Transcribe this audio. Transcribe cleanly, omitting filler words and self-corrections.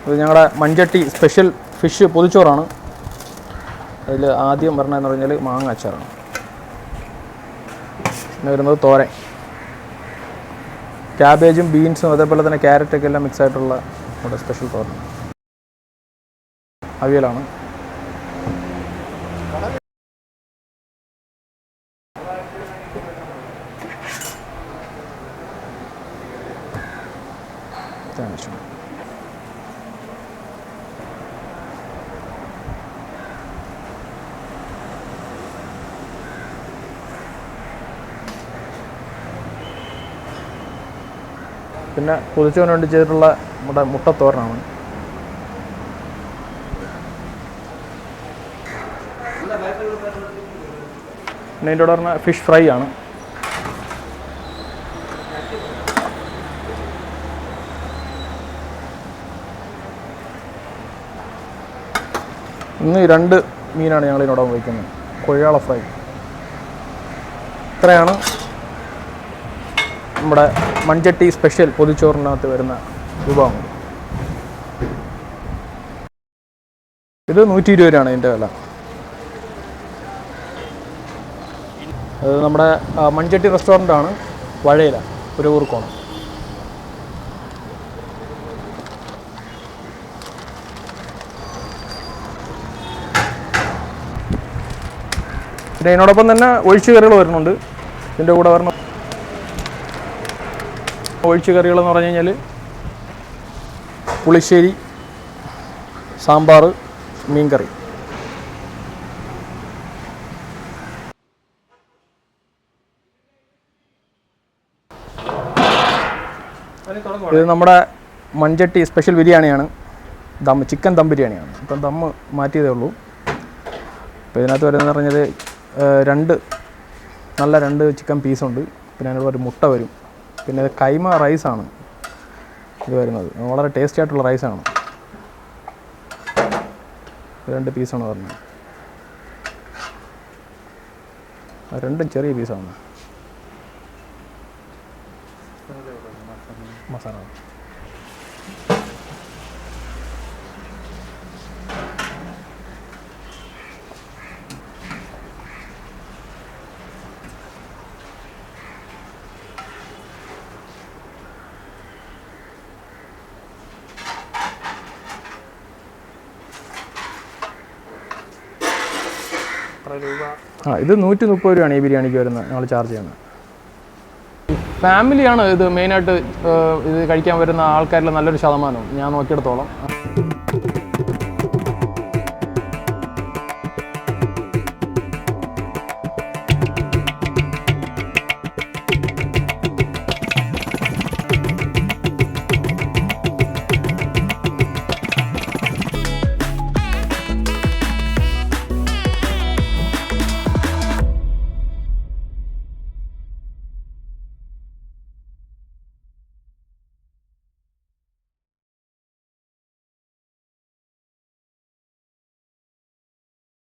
ഇത് ഞങ്ങളുടെ മൺചട്ടി സ്പെഷ്യൽ ഫിഷ് പൊതിച്ചോറാണ്. അതിൽ ആദ്യം പറഞ്ഞതെന്ന് പറഞ്ഞാൽ മാങ്ങ അച്ചാറാണ്. പിന്നെ വരുന്നത് തോരൻ, ക്യാബേജും ബീൻസും അതേപോലെ തന്നെ ക്യാരറ്റൊക്കെ എല്ലാം മിക്സ് ആയിട്ടുള്ള നമ്മുടെ സ്പെഷ്യൽ തോരൻ. അവിയലാണ്. പിന്നെ പൊതിച്ചോറിന് വേണ്ടി ചെയ്തിട്ടുള്ള നമ്മുടെ മുട്ടത്തോരനാണ്. പിന്നെ അതിൻ്റെ കൂടെ പറഞ്ഞ ഫിഷ് ഫ്രൈ ആണ്. ഇന്ന് 2 മീനാണ് ഞങ്ങളിതിനോടൊപ്പം വയ്ക്കുന്നത്. കൊഴിയാള ഫ്രൈ. ഇത്രയാണ് നമ്മുടെ മൺചട്ടി സ്പെഷ്യൽ പൊതിച്ചോറിനകത്ത് വരുന്ന വിഭവങ്ങൾ. ഇത് 120 രൂപയാണ് ഇതിൻ്റെ വില. അത് നമ്മുടെ മൺചട്ടി റെസ്റ്റോറൻ്റാണ്, വഴയില, പുരവൂർക്കോണം. പിന്നെ ഇതിനോടൊപ്പം തന്നെ ഒഴിച്ചു കറികൾ വരുന്നുണ്ട്. ഇതിൻ്റെ കൂടെ വരണം ഒഴിച്ചു കറികളെന്ന് പറഞ്ഞു കഴിഞ്ഞാൽ പുളിശ്ശേരി, സാമ്പാർ, മീൻകറി. ഇത് നമ്മുടെ മൺചട്ടി സ്പെഷ്യൽ ബിരിയാണിയാണ്. ചിക്കൻ ദം ബിരിയാണിയാണ്. ഇപ്പം ദമ്മ് മാറ്റിയതേ ഉള്ളൂ. അപ്പോൾ ഇതിനകത്ത് വരുന്നതെന്ന് പറഞ്ഞാൽ 2 ചിക്കൻ പീസുണ്ട്. പിന്നെ അതിനുള്ള ഒരു മുട്ട വരും. പിന്നെ ഇത് കൈമ റൈസാണ് ഇത് വരുന്നത്. വളരെ ടേസ്റ്റി ആയിട്ടുള്ള റൈസാണ്. 2 പീസാണ് പറഞ്ഞത്. 2 ചെറിയ പീസാണ്. മസാല ഇത് 130 രൂപയാണ് ഈ ബിരിയാണിക്ക് വരുന്നത്. ഞങ്ങൾ ചാർജ് ചെയ്യുന്നത്. ഫാമിലിയാണ് ഇത് മെയിനായിട്ട് ഇത് കഴിക്കാൻ വരുന്ന ആൾക്കാരിൽ നല്ലൊരു ശതമാനവും ഞാൻ നോക്കിയെടുത്തോളം.